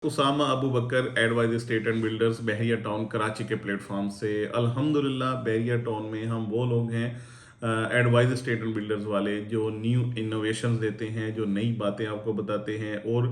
Usama Abu Bakar advise state and builders Bahria town Karachi के platform से अल्हम्दुलिल्लाह बहरिया टाउन में हम वो लोग हैं एडवाइज स्टेट एंड बिल्डर्स वाले जो न्यू इनोवेशंस देते हैं, जो नई बातें आपको बताते हैं। और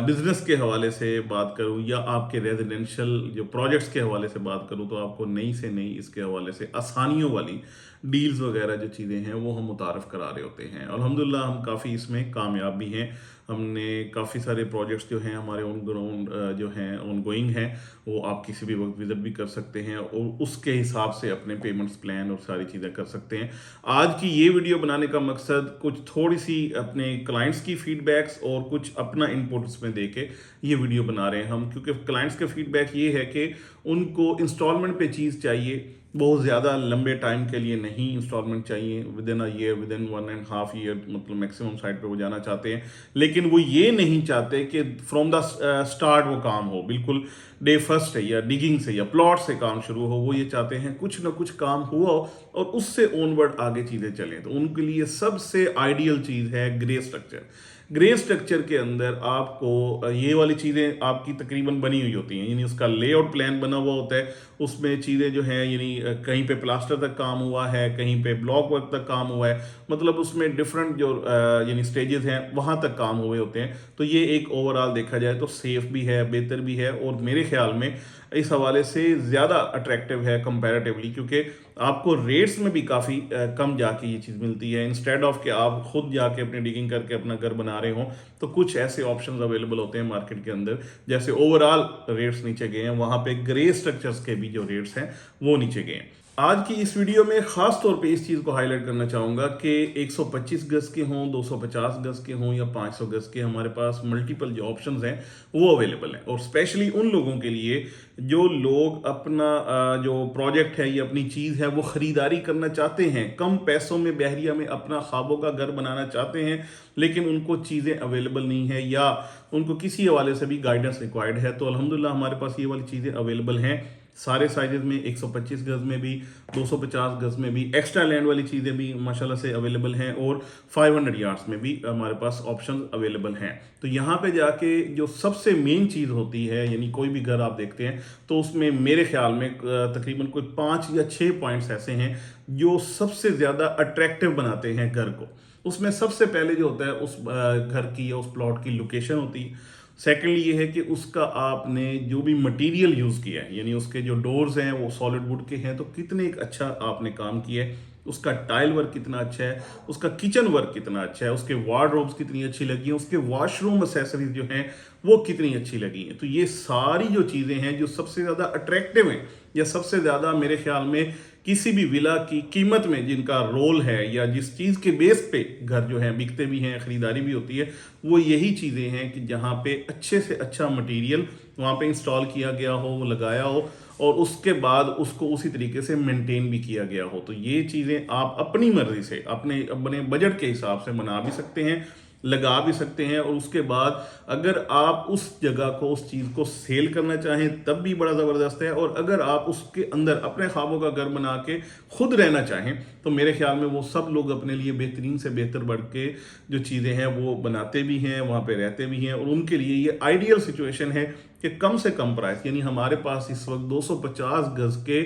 बिजनेस के हवाले से बात करूं या आपके रेजिडेंशियल जो प्रोजेक्ट्स के हवाले से बात करूं तो आपको नई से नई इसके हवाले से आसानियों वाली डील्स वगैरह जो चीज़ें हैं वो हम मुतारफ़ करा रहे होते हैं। अल्हम्दुलिल्लाह हम काफ़ी इसमें कामयाब भी हैं। हमने काफ़ी सारे प्रोजेक्ट्स जो हैं हमारे ऑन ग्राउंड जो हैं ऑन गोइंग हैं, वो आप किसी भी वक्त विजिट भी कर सकते हैं और उसके हिसाब से अपने पेमेंट्स प्लान और सारी चीज़ें कर सकते हैं। आज की ये वीडियो बनाने का मकसद कुछ थोड़ी सी अपने क्लाइंट्स की फीडबैक्स और कुछ अपना इनपुट इसमें दे के ये वीडियो बना रहे हैं हम, क्योंकि क्लाइंट्स का फीडबैक ये है कि उनको इंस्टॉलमेंट पे चीज़ चाहिए, बहुत ज़्यादा लंबे टाइम के लिए नहीं इंस्टॉलमेंट चाहिए, with in a year, with in 1.5 year, मतलब मैक्सिमम साइड पे वो जाना चाहते हैं। लेकिन वो ये नहीं चाहते कि फ्रॉम द स्टार्ट वो काम हो, बिल्कुल डे फर्स्ट है या डिगिंग से या प्लॉट से काम शुरू हो। वो ये चाहते हैं कुछ ना कुछ काम हुआ हो और उससे ऑनवर्ड आगे चीज़ें चलें। तो उनके लिए सबसे आइडियल चीज़ है ग्रे स्ट्रक्चर। ग्रे स्ट्रक्चर के अंदर आपको ये वाली चीज़ें आपकी तकरीबन बनी हुई होती हैं, यानी उसका लेआउट प्लान बना हुआ होता है। उसमें चीज़ें जो हैं यानी कहीं पे प्लास्टर तक काम हुआ है, कहीं पे ब्लॉक वर्क तक काम हुआ है, मतलब उसमें डिफरेंट जो यानी स्टेजेस हैं वहाँ तक काम हुए होते हैं। तो ये एक ओवरऑल देखा जाए तो सेफ भी है, बेहतर भी है और मेरे ख्याल में इस हवाले से ज़्यादा अट्रैक्टिव है कंपैरेटिवली, क्योंकि आपको रेट्स में भी काफ़ी कम जाके ये चीज़ मिलती है। इंस्टेड ऑफ कि आप खुद जाके अपनी डिगिंग करके अपना घर बना रहे हो, तो कुछ ऐसे ऑप्शंस अवेलेबल होते हैं मार्केट के अंदर। जैसे ओवरऑल रेट्स नीचे गए हैं, वहाँ पे ग्रे स्ट्रक्चर्स के भी जो रेट्स हैं वो नीचे गए हैं। आज की इस वीडियो में खास तौर पे इस चीज़ को हाईलाइट करना चाहूँगा कि 125 गज के हों, 250 गज के हों या 500 गज के, हमारे पास मल्टीपल जो ऑप्शंस हैं वो अवेलेबल हैं। और स्पेशली उन लोगों के लिए जो लोग अपना जो प्रोजेक्ट है या अपनी चीज़ है वो ख़रीदारी करना चाहते हैं, कम पैसों में बहरिया में अपना ख्वाबों का घर बनाना चाहते हैं, लेकिन उनको चीज़ें अवेलेबल नहीं है या उनको किसी हवाले से भी गाइडेंस रिक्वायर्ड है। तो अल्हम्दुलिल्लाह हमारे पास ये वाली चीज़ें अवेलेबल हैं सारे साइजेस में, 125 गज में भी, 250 गज में भी, एक्स्ट्रा लैंड वाली चीज़ें भी माशाल्लाह से अवेलेबल हैं और 500 यार्ड्स में भी हमारे पास ऑप्शन अवेलेबल हैं। तो यहाँ पे जाके जो सबसे मेन चीज़ होती है, यानी कोई भी घर आप देखते हैं तो उसमें मेरे ख्याल में तकरीबन कोई 5 या 6 पॉइंट्स ऐसे हैं जो सबसे ज़्यादा अट्रैक्टिव बनाते हैं घर को। उसमें सबसे पहले जो होता है उस घर की या उस प्लॉट की लोकेशन होती है। सेकेंडली ये है कि उसका आपने जो भी मटेरियल यूज़ किया है, यानी उसके जो डोर्स हैं वो सॉलिड वुड के हैं तो कितने एक अच्छा आपने काम किया है, उसका टाइल वर्क कितना अच्छा है, उसका किचन वर्क कितना अच्छा है, उसके वार्डरोब्स कितनी अच्छी लगी हैं, उसके वॉशरूम एक्सेसरीज जो हैं वो कितनी अच्छी लगी हैं। तो ये सारी जो चीज़ें हैं जो सबसे ज़्यादा अट्रैक्टिव हैं या सबसे ज़्यादा मेरे ख्याल में किसी भी विला की कीमत में जिनका रोल है या जिस चीज़ के बेस पे घर जो है बिकते भी हैं, ख़रीदारी भी होती है, वो यही चीज़ें हैं कि जहाँ पे अच्छे से अच्छा मटेरियल वहाँ पे इंस्टॉल किया गया हो, वो लगाया हो और उसके बाद उसको उसी तरीके से मेंटेन भी किया गया हो। तो ये चीज़ें आप अपनी मर्ज़ी से अपने अपने बजट के हिसाब से बना भी सकते हैं, लगा भी सकते हैं। और उसके बाद अगर आप उस जगह को, उस चीज़ को सेल करना चाहें तब भी बड़ा ज़बरदस्त है, और अगर आप उसके अंदर अपने ख्वाबों का घर बना के खुद रहना चाहें तो मेरे ख्याल में वो सब लोग अपने लिए बेहतरीन से बेहतर बढ़ के जो चीज़ें हैं वो बनाते भी हैं, वहाँ पे रहते भी हैं। और उनके लिए ये आइडियल सिचुएशन है कि कम से कम प्राइस, यानी हमारे पास इस वक्त 250 गज के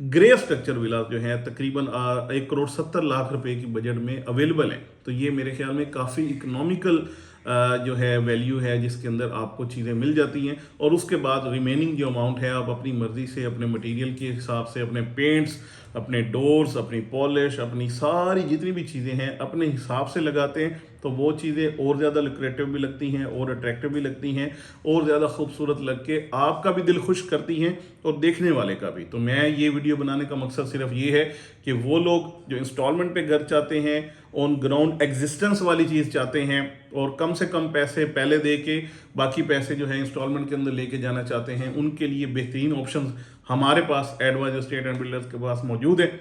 ग्रे स्ट्रक्चर विला जो है तकरीबन 1,70,00,000 रुपए की बजट में अवेलेबल है। तो ये मेरे ख्याल में काफ़ी इकोनॉमिकल जो है वैल्यू है जिसके अंदर आपको चीज़ें मिल जाती हैं। और उसके बाद रिमेनिंग जो अमाउंट है आप अपनी मर्ज़ी से अपने मटेरियल के हिसाब से अपने पेंट्स, अपने डोर्स, अपनी पॉलिश, अपनी सारी जितनी भी चीज़ें हैं अपने हिसाब से लगाते हैं तो वो चीज़ें और ज़्यादा लुक्रेटिव भी लगती हैं और अट्रैक्टिव भी लगती हैं और ज़्यादा खूबसूरत लग के आपका भी दिल खुश करती हैं और देखने वाले का भी। तो मैं ये वीडियो बनाने का मकसद सिर्फ ये है कि वो लोग जो इंस्टॉलमेंट पे घर चाहते हैं, ऑन ग्राउंड एग्जिस्टेंस वाली चीज़ चाहते हैं और कम से कम पैसे पहले दे के बाकी पैसे जो है इंस्टॉलमेंट के अंदर लेके जाना चाहते हैं, उनके लिए बेहतरीन ऑप्शन हमारे पास एडवाइज स्टेट एंड बिल्डर्स के पास मौजूद है।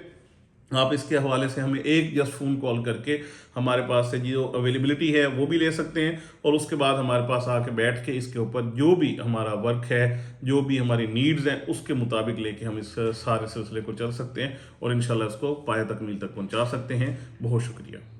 आप इसके हवाले से हमें एक जस्ट फ़ोन कॉल करके हमारे पास से जो अवेलेबिलिटी है वो भी ले सकते हैं और उसके बाद हमारे पास आके बैठ के इसके ऊपर जो भी हमारा वर्क है, जो भी हमारी नीड्स हैं उसके मुताबिक लेके हम इस सारे सिलसिले को चल सकते हैं और इंशाल्लाह इसको पाया तकमील तक पहुंचा सकते हैं। बहुत शुक्रिया।